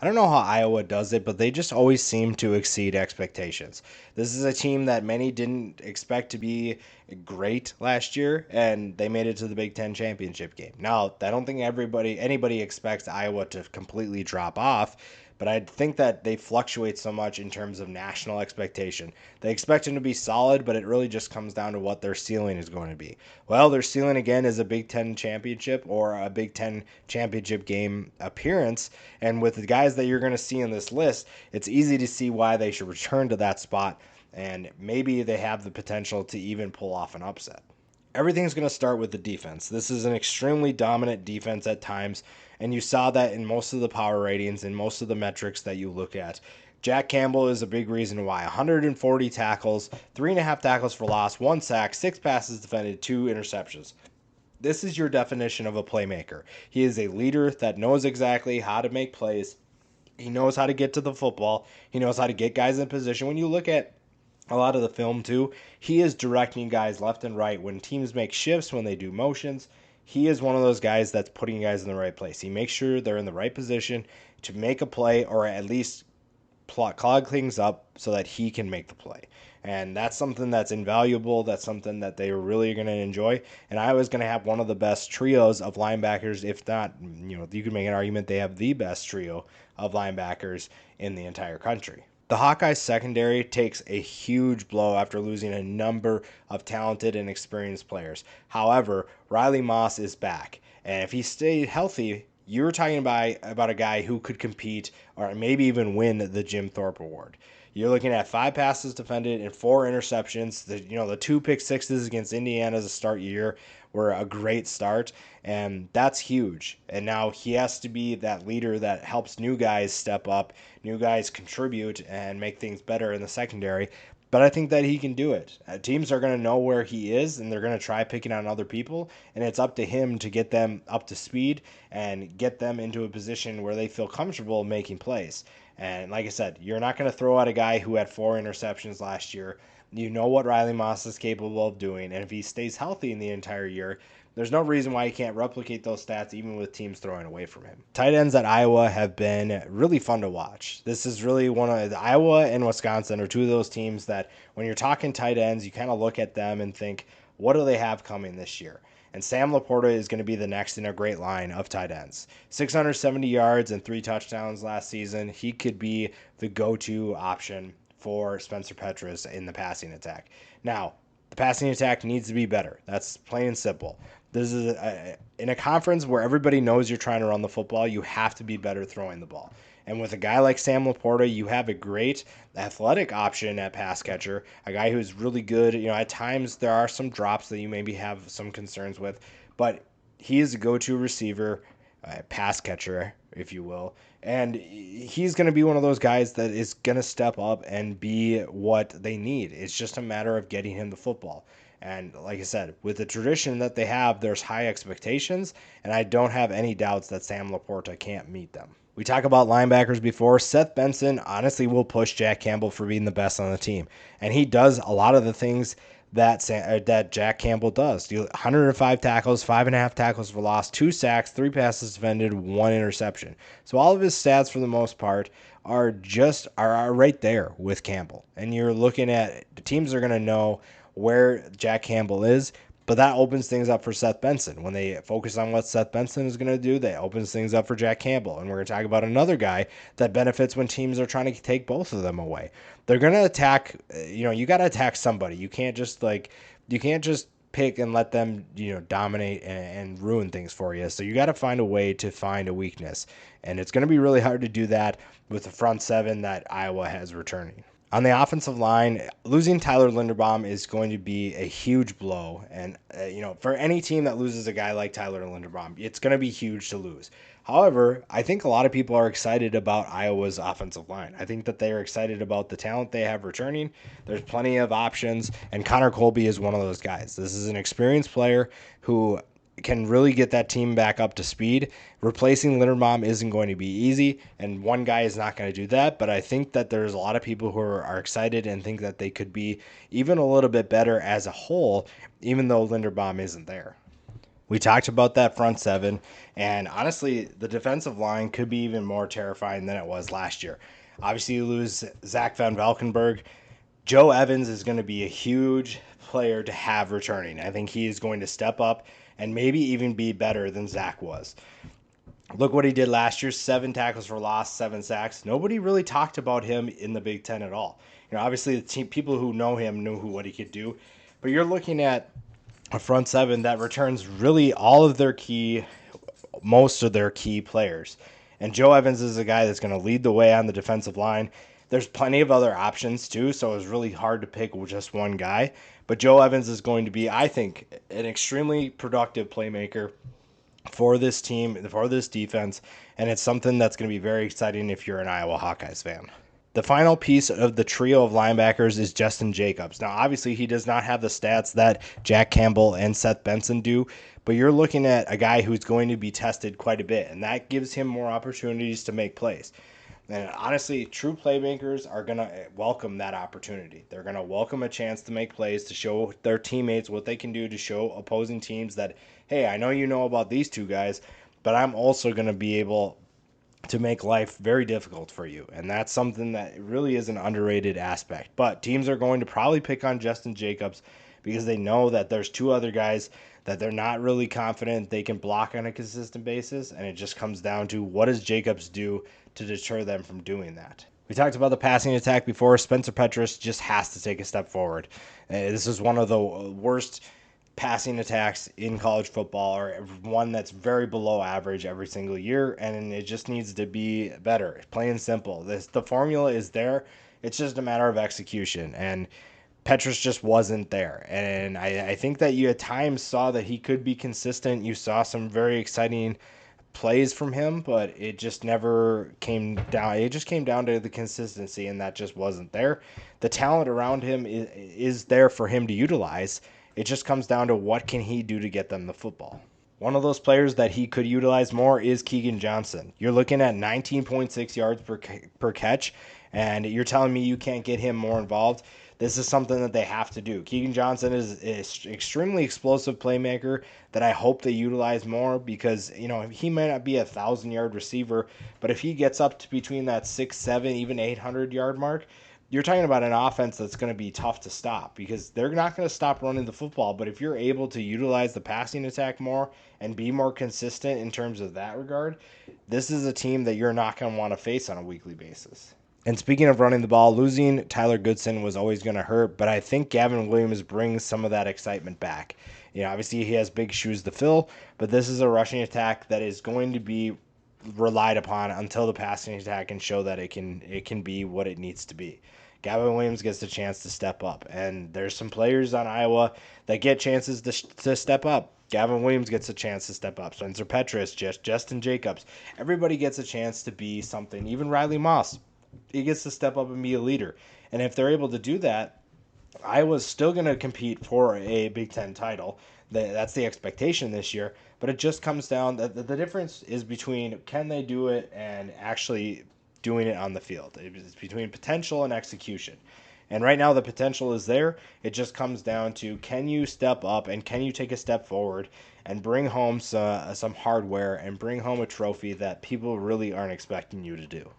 I don't know how Iowa does it, but they just always seem to exceed expectations. This is a team that many didn't expect to be great last year, and they made it to the Big Ten championship game. Now, I don't think anybody expects Iowa to completely drop off, but I think that they fluctuate so much in terms of national expectation. They expect them to be solid, but it really just comes down to what their ceiling is going to be. Well, their ceiling again is a Big Ten championship or a Big Ten championship game appearance. And with the guys that you're going to see in this list, it's easy to see why they should return to that spot. And maybe they have the potential to even pull off an upset. Everything's going to start with the defense. This is an extremely dominant defense at times, and you saw that in most of the power ratings and most of the metrics that you look at. Jack Campbell is a big reason why. 140 tackles, 3.5 tackles for loss, 1 sack, 6 passes defended, 2 interceptions. This is your definition of a playmaker. He is a leader that knows exactly how to make plays. He knows how to get to the football. He knows how to get guys in position. When you look at a lot of the film too, he is directing guys left and right. When teams make shifts, when they do motions, he is one of those guys that's putting guys in the right place. He makes sure they're in the right position to make a play or at least clog things up so that he can make the play. And that's something that's invaluable. That's something that they are really going to enjoy. And Iowa's going to have one of the best trios of linebackers, if not, you could make an argument they have the best trio of linebackers in the entire country. The Hawkeyes secondary takes a huge blow after losing a number of talented and experienced players. However, Riley Moss is back, and if he stayed healthy, you're talking about a guy who could compete or maybe even win the Jim Thorpe Award. You're looking at 5 passes defended and 4 interceptions. The 2 pick sixes against Indiana as a start year were a great start, and that's huge. And now he has to be that leader that helps new guys step up, new guys contribute and make things better in the secondary. But I think that he can do it. Teams are going to know where he is, and they're going to try picking on other people, and it's up to him to get them up to speed and get them into a position where they feel comfortable making plays. And like I said, you're not going to throw out a guy who had 4 interceptions last year. You know what Riley Moss is capable of doing, and if he stays healthy in the entire year, there's no reason why he can't replicate those stats even with teams throwing away from him. Tight ends at Iowa have been really fun to watch. This is really one of Iowa and Wisconsin are 2 of those teams that when you're talking tight ends, you kind of look at them and think, what do they have coming this year? And Sam Laporta is going to be the next in a great line of tight ends. 670 yards and 3 touchdowns last season. He could be the go-to option for Spencer Petras in the passing attack. Now, the passing attack needs to be better. That's plain and simple. This is in a conference where everybody knows you're trying to run the football, you have to be better throwing the ball. And with a guy like Sam Laporta, you have a great athletic option at pass catcher, a guy who's really good. At times there are some drops that you maybe have some concerns with, but he is a go-to receiver, pass catcher, if you will. And he's going to be one of those guys that is going to step up and be what they need. It's just a matter of getting him the football. And like I said, with the tradition that they have, there's high expectations, and I don't have any doubts that Sam Laporta can't meet them. We talk about linebackers before. Seth Benson honestly will push Jack Campbell for being the best on the team, and he does a lot of the things that Jack Campbell does. 105 tackles, 5.5 tackles for loss, 2 sacks, 3 passes defended, 1 interception. So all of his stats for the most part are right there with Campbell. And you're looking at the teams are going to know where Jack Campbell is, but that opens things up for Seth Benson. When they focus on what Seth Benson is going to do, that opens things up for Jack Campbell. And we're going to talk about another guy that benefits when teams are trying to take both of them away. They're going to attack, you got to attack somebody. You can't just pick and let them, dominate and ruin things for you. So you got to find a way to find a weakness. And it's going to be really hard to do that with the front 7 that Iowa has returning. On the offensive line, losing Tyler Linderbaum is going to be a huge blow. And, for any team that loses a guy like Tyler Linderbaum, it's going to be huge to lose. However, I think a lot of people are excited about Iowa's offensive line. I think that they are excited about the talent they have returning. There's plenty of options, and Connor Colby is one of those guys. This is an experienced player who can really get that team back up to speed. Replacing Linderbaum isn't going to be easy, and one guy is not going to do that, but I think that there's a lot of people who are excited and think that they could be even a little bit better as a whole, even though Linderbaum isn't there. We talked about that front seven, and honestly, the defensive line could be even more terrifying than it was last year. Obviously, you lose Zach Van Valkenburg. Joe Evans is going to be a huge player to have returning. I think he is going to step up and maybe even be better than Zach was. Look what he did last year: 7 tackles for loss, 7 sacks. Nobody really talked about him in the Big Ten at all. Obviously, the people who know him knew what he could do, but you're looking at a front seven that returns really most of their key players. And Joe Evans is a guy that's going to lead the way on the defensive line. There's plenty of other options too, so it's really hard to pick just one guy. But Joe Evans is going to be, I think, an extremely productive playmaker for this team, for this defense, and it's something that's going to be very exciting if you're an Iowa Hawkeyes fan. The final piece of the trio of linebackers is Justin Jacobs. Now, obviously, he does not have the stats that Jack Campbell and Seth Benson do, but you're looking at a guy who's going to be tested quite a bit, and that gives him more opportunities to make plays. And honestly, true playmakers are going to welcome that opportunity. They're going to welcome a chance to make plays, to show their teammates what they can do, to show opposing teams that, hey, I know you know about these two guys, but I'm also going to be able to make life very difficult for you. And that's something that really is an underrated aspect. But teams are going to probably pick on Justin Jacobs because they know that there's two other guys that they're not really confident they can block on a consistent basis. And it just comes down to, what does Jacobs do to deter them from doing that? We talked about the passing attack before. Spencer Petras just has to take a step forward. This is one of the worst passing attacks in college football, or one that's very below average every single year, and it just needs to be better. Plain and simple. The formula is there. It's just a matter of execution, and Petras just wasn't there. And I think that you at times saw that he could be consistent. You saw some very exciting plays from him, but it just never came down. It just came down to the consistency, and that just wasn't there. The talent around him is there for him to utilize. It just comes down to, what can he do to get them the football. One of those players that he could utilize more is Keagan Johnson. You're looking at 19.6 yards per catch, and you're telling me you can't get him more involved? This is something that they have to do. Keagan Johnson is an extremely explosive playmaker that I hope they utilize more, because he might not be a 1,000-yard receiver, but if he gets up to between that 6, 7, even 800-yard mark, you're talking about an offense that's going to be tough to stop, because they're not going to stop running the football. But if you're able to utilize the passing attack more and be more consistent in terms of that regard, this is a team that you're not going to want to face on a weekly basis. And speaking of running the ball, losing Tyler Goodson was always going to hurt, but I think Gavin Williams brings some of that excitement back. Obviously he has big shoes to fill, but this is a rushing attack that is going to be relied upon until the passing attack can show that it can be what it needs to be. Gavin Williams gets the chance to step up, and there's some players on Iowa that get chances to step up. Gavin Williams gets a chance to step up. Spencer Petras, Justin Jacobs, everybody gets a chance to be something. Even Riley Moss, he gets to step up and be a leader. And if they're able to do that, Iowa's still going to compete for a Big Ten title. That's the expectation this year. But it just comes down, the difference is between can they do it and actually doing it on the field. It's between potential and execution. And right now the potential is there. It just comes down to, can you step up and can you take a step forward and bring home some hardware and bring home a trophy that people really aren't expecting you to do.